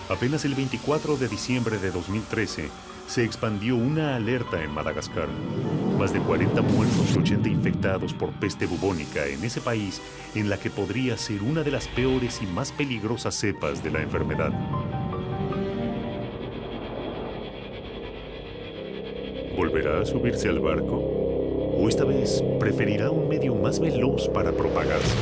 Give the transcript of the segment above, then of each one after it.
Apenas el 24 de diciembre de 2013 se expandió una alerta en Madagascar. Más de 40 muertos y 80 infectados por peste bubónica en ese país, en la que podría ser una de las peores y más peligrosas cepas de la enfermedad. ¿Volverá a subirse al barco? ¿O esta vez preferirá un medio más veloz para propagarse?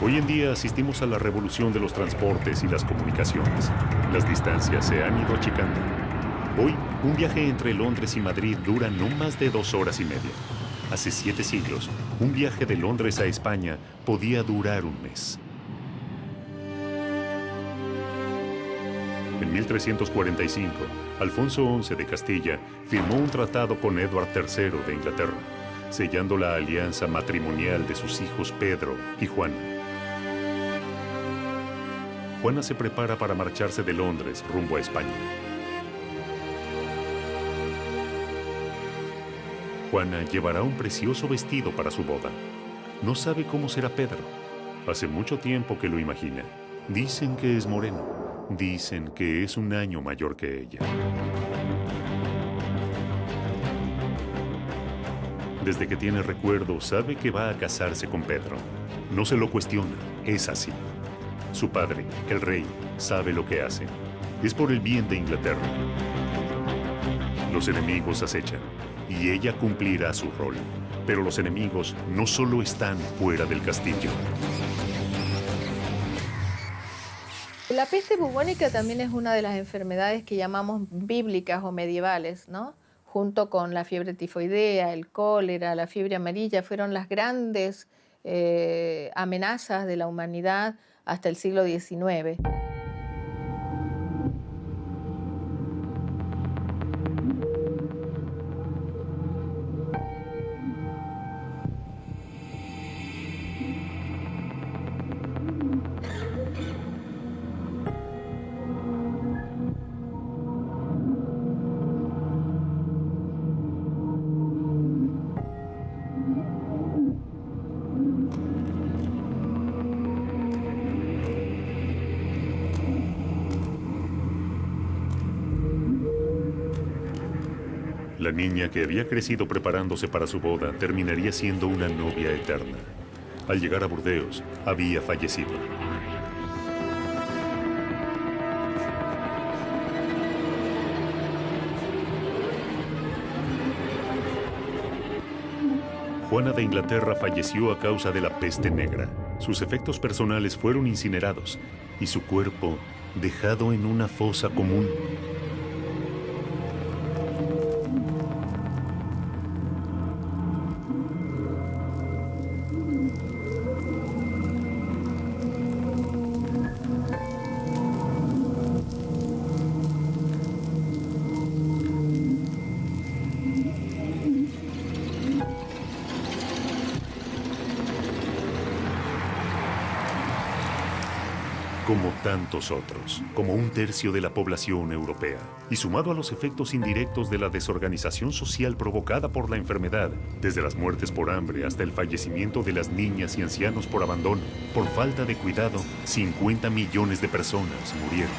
Hoy en día asistimos a la revolución de los transportes y las comunicaciones. Las distancias se han ido achicando. Hoy, un viaje entre Londres y Madrid dura no más de 2 horas y media. Hace 7 siglos, un viaje de Londres a España podía durar un mes. En 1345, Alfonso XI de Castilla firmó un tratado con Eduardo III de Inglaterra, sellando la alianza matrimonial de sus hijos Pedro y Juana. Juana se prepara para marcharse de Londres rumbo a España. Juana llevará un precioso vestido para su boda. No sabe cómo será Pedro. Hace mucho tiempo que lo imagina. Dicen que es moreno. Dicen que es un año mayor que ella. Desde que tiene recuerdo, sabe que va a casarse con Pedro. No se lo cuestiona, es así. Su padre, el rey, sabe lo que hace. Es por el bien de Inglaterra. Los enemigos acechan, y ella cumplirá su rol. Pero los enemigos no solo están fuera del castillo. La peste bubónica también es una de las enfermedades que llamamos bíblicas o medievales, ¿no? Junto con la fiebre tifoidea, el cólera, la fiebre amarilla, fueron las grandes amenazas de la humanidad hasta el siglo XIX. La niña que había crecido preparándose para su boda terminaría siendo una novia eterna. Al llegar a Burdeos, había fallecido. Juana de Inglaterra falleció a causa de la peste negra. Sus efectos personales fueron incinerados y su cuerpo dejado en una fosa común. Como tantos otros, como 1/3 de la población europea, y sumado a los efectos indirectos de la desorganización social provocada por la enfermedad, desde las muertes por hambre hasta el fallecimiento de las niñas y ancianos por abandono, por falta de cuidado, 50 millones de personas murieron.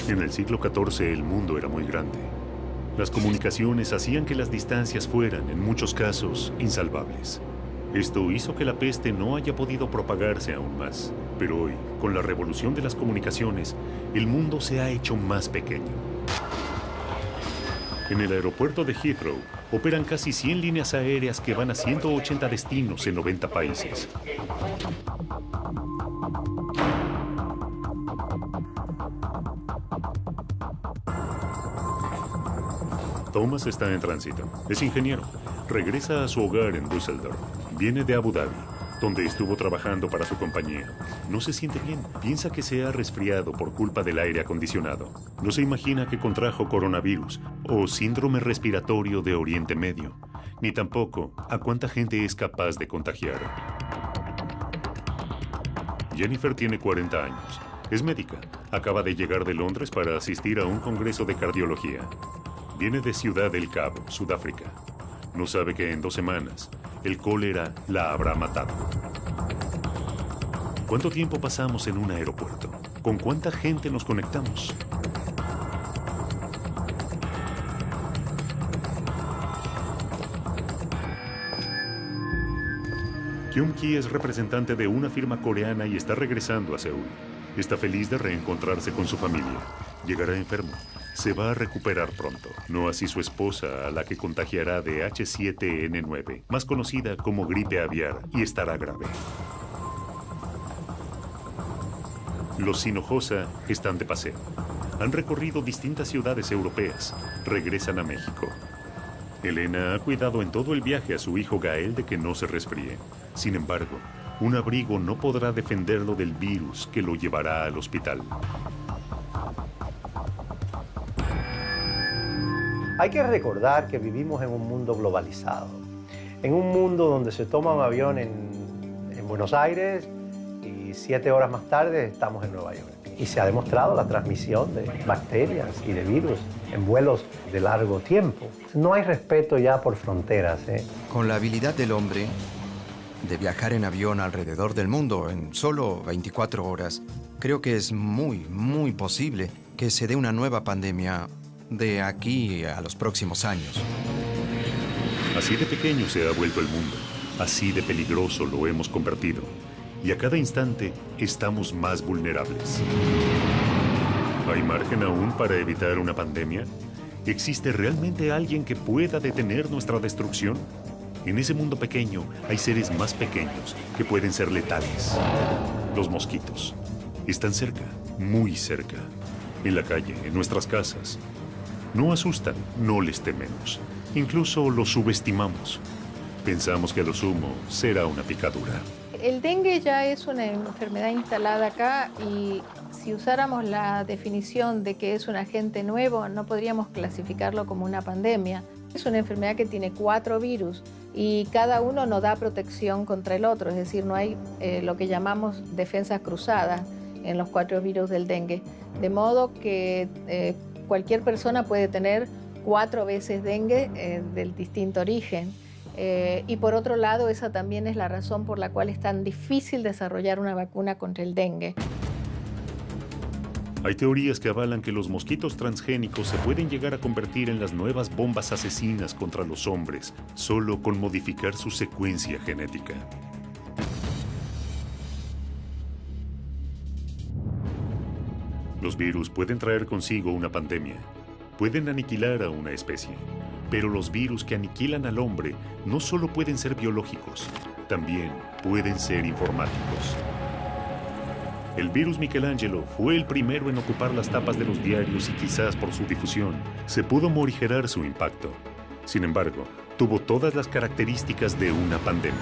En el siglo XIV el mundo era muy grande. Las comunicaciones hacían que las distancias fueran, en muchos casos, insalvables. Esto hizo que la peste no haya podido propagarse aún más. Pero hoy, con la revolución de las comunicaciones, el mundo se ha hecho más pequeño. En el aeropuerto de Heathrow operan casi 100 líneas aéreas que van a 180 destinos en 90 países. Thomas está en tránsito. Es ingeniero. Regresa a su hogar en Düsseldorf. Viene de Abu Dhabi, donde estuvo trabajando para su compañía. No se siente bien. Piensa que se ha resfriado por culpa del aire acondicionado. No se imagina que contrajo coronavirus o síndrome respiratorio de Oriente Medio. Ni tampoco a cuánta gente es capaz de contagiar. Jennifer tiene 40 años. Es médica. Acaba de llegar de Londres para asistir a un congreso de cardiología. Viene de Ciudad del Cabo, Sudáfrica. No sabe que en 2 semanas el cólera la habrá matado. ¿Cuánto tiempo pasamos en un aeropuerto? ¿Con cuánta gente nos conectamos? Kyung-ki es representante de una firma coreana y está regresando a Seúl. Está feliz de reencontrarse con su familia. Llegará enfermo. Se va a recuperar pronto. No así su esposa, a la que contagiará de H7N9, más conocida como gripe aviar, y estará grave. Los Hinojosa están de paseo. Han recorrido distintas ciudades europeas. Regresan a México. Elena ha cuidado en todo el viaje a su hijo Gael de que no se resfríe. Sin embargo, un abrigo no podrá defenderlo del virus que lo llevará al hospital. Hay que recordar que vivimos en un mundo globalizado, en un mundo donde se toma un avión en Buenos Aires y 7 horas más tarde estamos en Nueva York. Y se ha demostrado la transmisión de bacterias y de virus en vuelos de largo tiempo. No hay respeto ya por fronteras. Con la habilidad del hombre de viajar en avión alrededor del mundo en solo 24 horas, creo que es muy posible que se dé una nueva pandemia de aquí a los próximos años. Así de pequeño se ha vuelto el mundo. Así de peligroso lo hemos convertido. Y a cada instante estamos más vulnerables. ¿Hay margen aún para evitar una pandemia? ¿Existe realmente alguien que pueda detener nuestra destrucción? En ese mundo pequeño hay seres más pequeños que pueden ser letales. Los mosquitos. Están cerca, muy cerca. En la calle, en nuestras casas. No asustan, no les tememos. Incluso los subestimamos. Pensamos que a lo sumo será una picadura. El dengue ya es una enfermedad instalada acá y si usáramos la definición de que es un agente nuevo, no podríamos clasificarlo como una pandemia. Es una enfermedad que tiene 4 virus y cada uno no da protección contra el otro, es decir, no hay lo que llamamos defensas cruzadas en los 4 virus del dengue. De modo que cualquier persona puede tener 4 veces dengue del distinto origen. Y por otro lado, esa también es la razón por la cual es tan difícil desarrollar una vacuna contra el dengue. Hay teorías que avalan que los mosquitos transgénicos se pueden llegar a convertir en las nuevas bombas asesinas contra los hombres, solo con modificar su secuencia genética. Los virus pueden traer consigo una pandemia. Pueden aniquilar a una especie. Pero los virus que aniquilan al hombre no solo pueden ser biológicos, también pueden ser informáticos. El virus Michelangelo fue el primero en ocupar las tapas de los diarios y quizás por su difusión se pudo morigerar su impacto. Sin embargo, tuvo todas las características de una pandemia.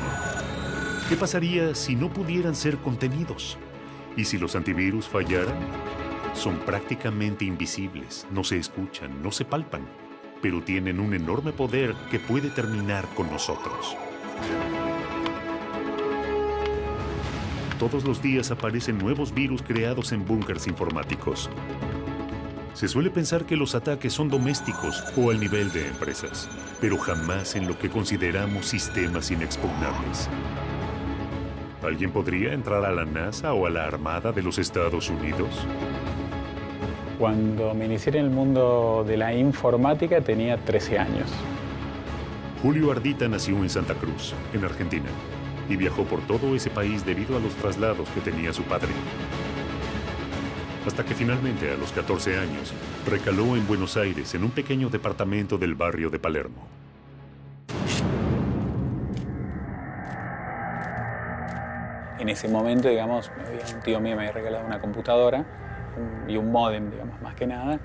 ¿Qué pasaría si no pudieran ser contenidos? ¿Y si los antivirus fallaran? Son prácticamente invisibles, no se escuchan, no se palpan, pero tienen un enorme poder que puede terminar con nosotros. Todos los días aparecen nuevos virus creados en búnkers informáticos. Se suele pensar que los ataques son domésticos o al nivel de empresas, pero jamás en lo que consideramos sistemas inexpugnables. ¿Alguien podría entrar a la NASA o a la Armada de los Estados Unidos? Cuando me inicié en el mundo de la informática tenía 13 años. Julio Ardita nació en Santa Cruz, en Argentina, y viajó por todo ese país debido a los traslados que tenía su padre. Hasta que finalmente, a los 14 años, recaló en Buenos Aires en un pequeño departamento del barrio de Palermo. En ese momento, digamos, un tío mío me había regalado una computadora y un módem, digamos, más que nada,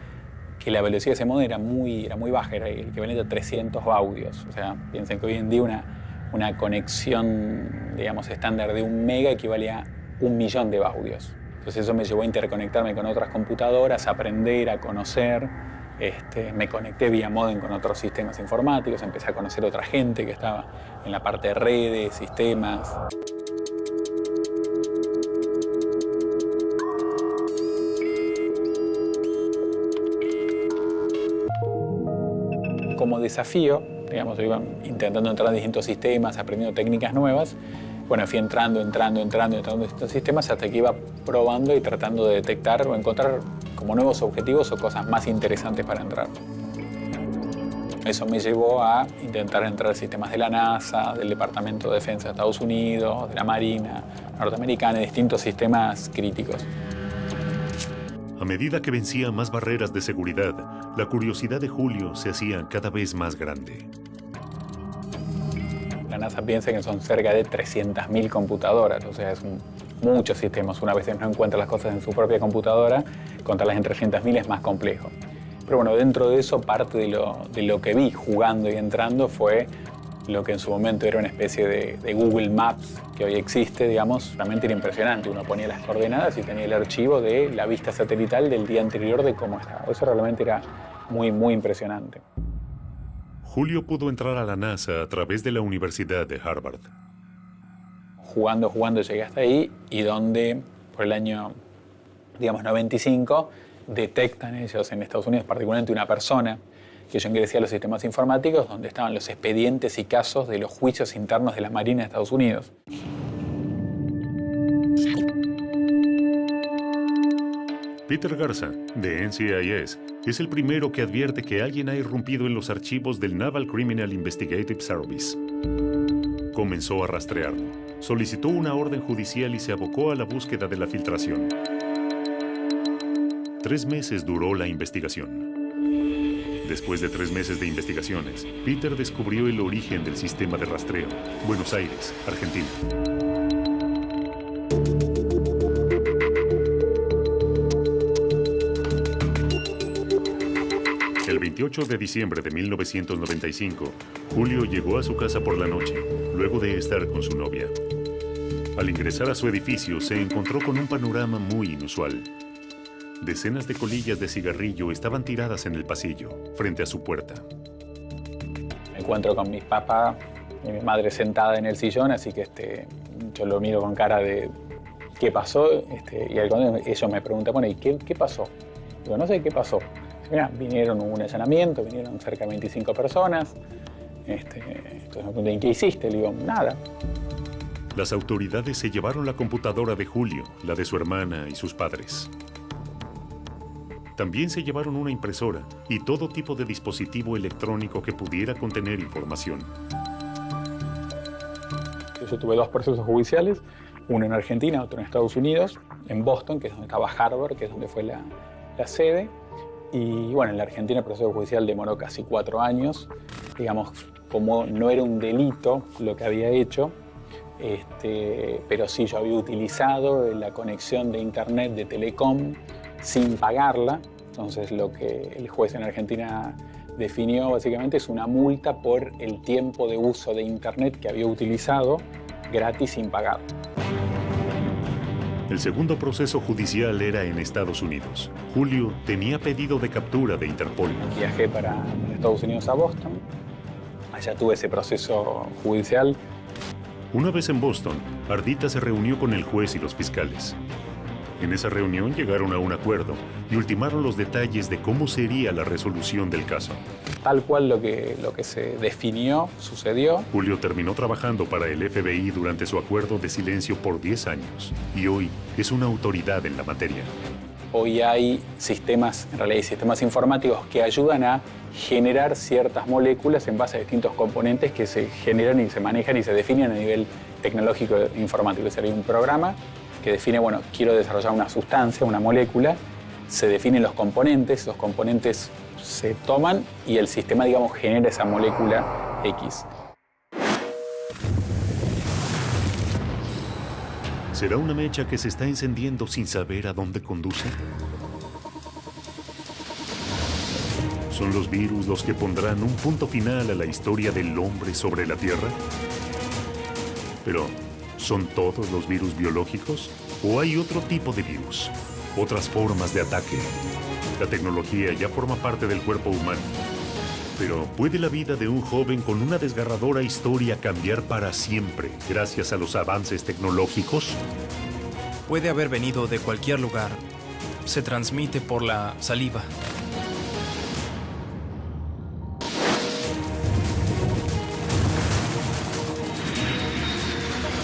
que la velocidad de ese módem era muy baja, era el equivalente a 300 baudios. O sea, piensen que hoy en día una conexión, digamos, estándar de 1 mega equivalía a 1 millón de baudios. Entonces eso me llevó a interconectarme con otras computadoras, a aprender, a conocer. Me conecté vía módem con otros sistemas informáticos, empecé a conocer a otra gente que estaba en la parte de redes, sistemas. Como desafío, digamos, yo iba intentando entrar en distintos sistemas, aprendiendo técnicas nuevas. Bueno, fui entrando en estos sistemas hasta que iba probando y tratando de detectar o encontrar como nuevos objetivos o cosas más interesantes para entrar. Eso me llevó a intentar entrar en sistemas de la NASA, del Departamento de Defensa de Estados Unidos, de la Marina norteamericana, en distintos sistemas críticos. A medida que vencía más barreras de seguridad, la curiosidad de Julio se hacía cada vez más grande. La NASA piensa que son cerca de 300.000 computadoras, o sea, es muchos sistemas. Una vez no encuentra las cosas en su propia computadora, contarlas en 300.000 es más complejo. Pero bueno, dentro de eso, parte de lo que vi jugando y entrando fue lo que en su momento era una especie de Google Maps que hoy existe, digamos. Realmente era impresionante. Uno ponía las coordenadas y tenía el archivo de la vista satelital del día anterior de cómo estaba. Eso realmente era muy, muy impresionante. Julio pudo entrar a la NASA a través de la Universidad de Harvard. Jugando llegué hasta ahí y donde por el año, digamos, 95, detectan ellos en Estados Unidos, particularmente una persona que yo ingresé a los sistemas informáticos donde estaban los expedientes y casos de los juicios internos de la Marina de Estados Unidos. Peter Garza, de NCIS, es el primero que advierte que alguien ha irrumpido en los archivos del Naval Criminal Investigative Service. Comenzó a rastrearlo, solicitó una orden judicial y se abocó a la búsqueda de la filtración. 3 meses duró la investigación. Después de 3 meses de investigaciones, Peter descubrió el origen del sistema de rastreo, Buenos Aires, Argentina. El 28 de diciembre de 1995, Julio llegó a su casa por la noche, luego de estar con su novia. Al ingresar a su edificio, se encontró con un panorama muy inusual. Decenas de colillas de cigarrillo estaban tiradas en el pasillo, frente a su puerta. Me encuentro con mi papá y mi madre sentada en el sillón, así que yo lo miro con cara de ¿qué pasó? Y ellos me preguntan, bueno, ¿y qué pasó? Digo, no sé qué pasó. Mira, hubo un allanamiento, vinieron cerca de 25 personas. Entonces me preguntan, ¿qué hiciste? Le digo, nada. Las autoridades se llevaron la computadora de Julio, la de su hermana y sus padres. También se llevaron una impresora y todo tipo de dispositivo electrónico que pudiera contener información. Yo tuve 2 procesos judiciales, uno en Argentina, otro en Estados Unidos, en Boston, que es donde estaba Harvard, que es donde fue la sede. Y bueno, en la Argentina el proceso judicial demoró casi 4 años. Digamos, como no era un delito lo que había hecho, pero sí yo había utilizado la conexión de internet de Telecom sin pagarla. Entonces lo que el juez en Argentina definió básicamente es una multa por el tiempo de uso de internet que había utilizado gratis sin pagar. El segundo proceso judicial era en Estados Unidos. Julio tenía pedido de captura de Interpol. Viajé para Estados Unidos a Boston. Allá tuve ese proceso judicial. Una vez en Boston, Ardita se reunió con el juez y los fiscales. En esa reunión llegaron a un acuerdo y ultimaron los detalles de cómo sería la resolución del caso. Tal cual lo que se definió sucedió. Julio terminó trabajando para el FBI durante su acuerdo de silencio por 10 años y hoy es una autoridad en la materia. Hoy hay sistemas, en realidad hay sistemas informáticos que ayudan a generar ciertas moléculas en base a distintos componentes que se generan y se manejan y se definen a nivel tecnológico e informático. Es decir, hay un programa que define, bueno, quiero desarrollar una sustancia, una molécula, se definen los componentes se toman y el sistema, digamos, genera esa molécula X. ¿Será una mecha que se está encendiendo sin saber a dónde conduce? ¿Son los virus los que pondrán un punto final a la historia del hombre sobre la Tierra? Pero, ¿son todos los virus biológicos? ¿O hay otro tipo de virus? Otras formas de ataque. La tecnología ya forma parte del cuerpo humano. Pero, ¿puede la vida de un joven con una desgarradora historia cambiar para siempre gracias a los avances tecnológicos? Puede haber venido de cualquier lugar. Se transmite por la saliva.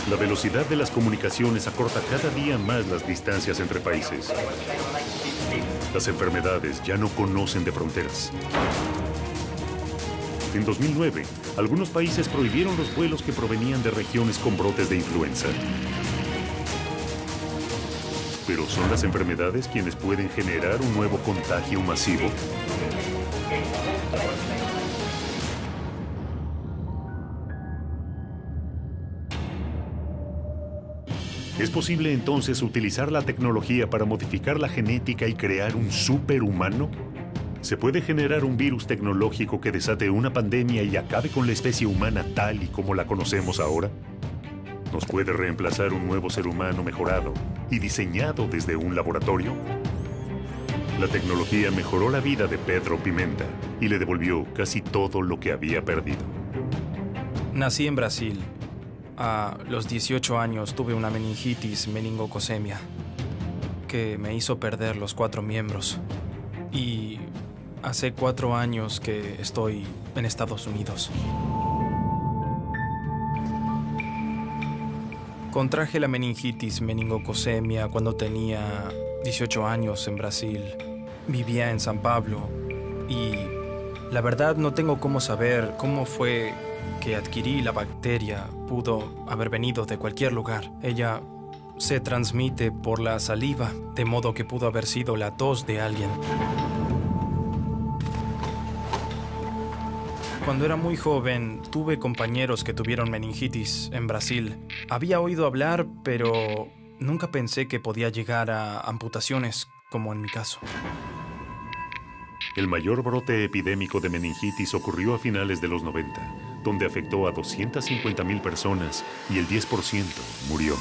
La velocidad de las comunicaciones acorta cada día más las distancias entre países. Las enfermedades ya no conocen de fronteras. En 2009, algunos países prohibieron los vuelos que provenían de regiones con brotes de influenza. ¿Pero son las enfermedades quienes pueden generar un nuevo contagio masivo? ¿Es posible entonces utilizar la tecnología para modificar la genética y crear un superhumano? ¿Se puede generar un virus tecnológico que desate una pandemia y acabe con la especie humana tal y como la conocemos ahora? ¿Nos puede reemplazar un nuevo ser humano mejorado y diseñado desde un laboratorio? La tecnología mejoró la vida de Pedro Pimenta y le devolvió casi todo lo que había perdido. Nací en Brasil. A los 18 años tuve una meningitis meningococcemia que me hizo perder los 4 miembros. Y hace 4 años que estoy en Estados Unidos. Contraje la meningitis meningococcemia cuando tenía 18 años en Brasil. Vivía en San Pablo y la verdad no tengo cómo saber cómo fue que adquirí la bacteria. Pudo haber venido de cualquier lugar. Ella se transmite por la saliva, de modo que pudo haber sido la tos de alguien. Cuando era muy joven, tuve compañeros que tuvieron meningitis en Brasil. Había oído hablar, pero nunca pensé que podía llegar a amputaciones, como en mi caso. El mayor brote epidémico de meningitis ocurrió a finales de los 90, donde afectó a 250,000 personas y el 10% murió.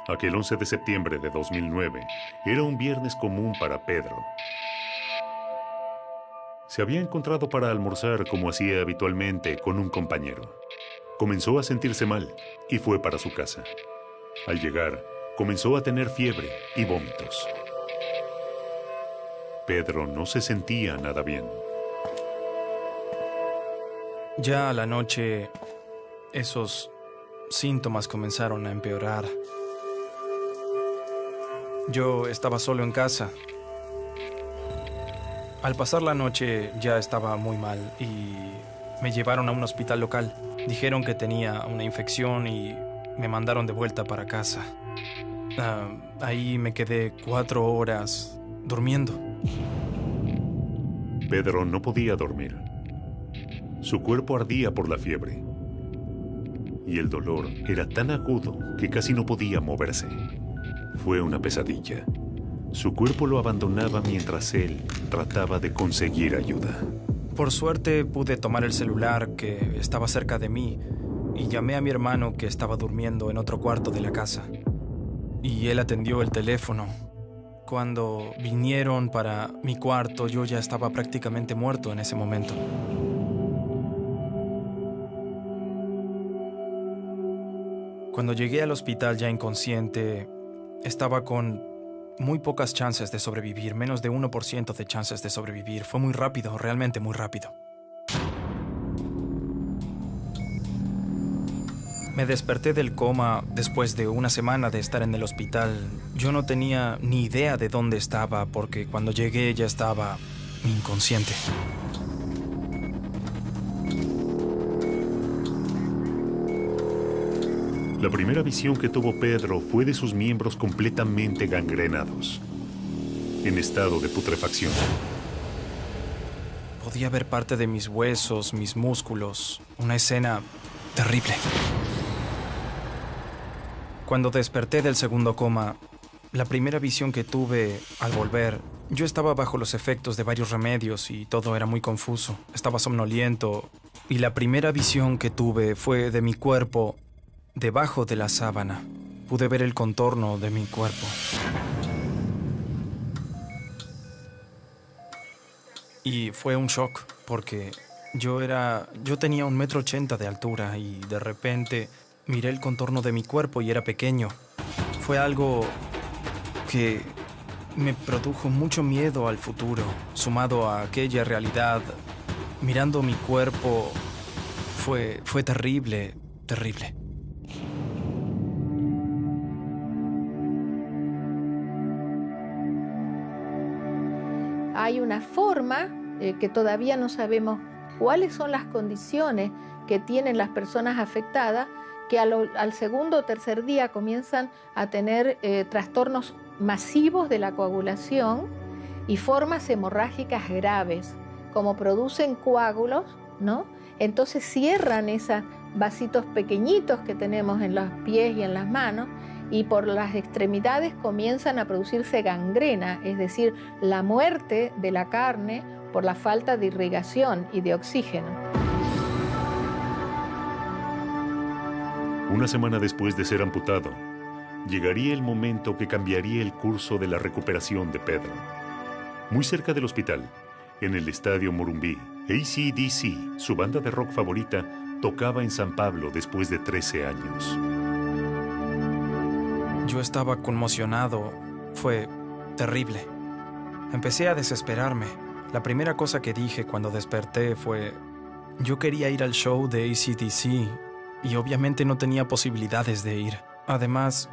Aquel 11 de septiembre de 2009 era un viernes común para Pedro. Se había encontrado para almorzar como hacía habitualmente con un compañero. Comenzó a sentirse mal y fue para su casa. Al llegar, comenzó a tener fiebre y vómitos. Pedro no se sentía nada bien. Ya a la noche, esos síntomas comenzaron a empeorar. Yo estaba solo en casa. Al pasar la noche ya estaba muy mal y me llevaron a un hospital local. Dijeron que tenía una infección y me mandaron de vuelta para casa. Ahí me quedé 4 horas durmiendo. Pedro no podía dormir. Su cuerpo ardía por la fiebre. Y el dolor era tan agudo que casi no podía moverse. Fue una pesadilla. Su cuerpo lo abandonaba mientras él trataba de conseguir ayuda. Por suerte pude tomar el celular que estaba cerca de mí y llamé a mi hermano que estaba durmiendo en otro cuarto de la casa. Y él atendió el teléfono. Cuando vinieron para mi cuarto, yo ya estaba prácticamente muerto en ese momento. Cuando llegué al hospital ya inconsciente, estaba con muy pocas chances de sobrevivir, menos de 1% de chances de sobrevivir. Fue muy rápido, realmente muy rápido. Me desperté del coma después de una semana de estar en el hospital. Yo no tenía ni idea de dónde estaba porque cuando llegué ya estaba inconsciente. La primera visión que tuvo Pedro fue de sus miembros completamente gangrenados, en estado de putrefacción. Podía ver parte de mis huesos, mis músculos, una escena terrible. Cuando desperté del segundo coma, la primera visión que tuve al volver, yo estaba bajo los efectos de varios remedios y todo era muy confuso. Estaba somnoliento y la primera visión que tuve fue de mi cuerpo debajo de la sábana. Pude ver el contorno de mi cuerpo. Y fue un shock porque yo tenía 1,80 m de altura y de repente miré el contorno de mi cuerpo y era pequeño. Fue algo que me produjo mucho miedo al futuro, sumado a aquella realidad. Mirando mi cuerpo, fue terrible, terrible. Hay una forma que todavía no sabemos cuáles son las condiciones que tienen las personas afectadas, que al segundo o tercer día comienzan a tener trastornos masivos de la coagulación y formas hemorrágicas graves. Como producen coágulos, ¿no? Entonces cierran esos vasitos pequeñitos que tenemos en los pies y en las manos, y por las extremidades comienzan a producirse gangrena, es decir, la muerte de la carne por la falta de irrigación y de oxígeno. Una semana después de ser amputado, llegaría el momento que cambiaría el curso de la recuperación de Pedro. Muy cerca del hospital, en el estadio Morumbí, AC/DC, su banda de rock favorita, tocaba en San Pablo después de 13 años. Yo estaba conmocionado. Fue terrible. Empecé a desesperarme. La primera cosa que dije cuando desperté fue: yo quería ir al show de AC/DC y obviamente no tenía posibilidades de ir. Además,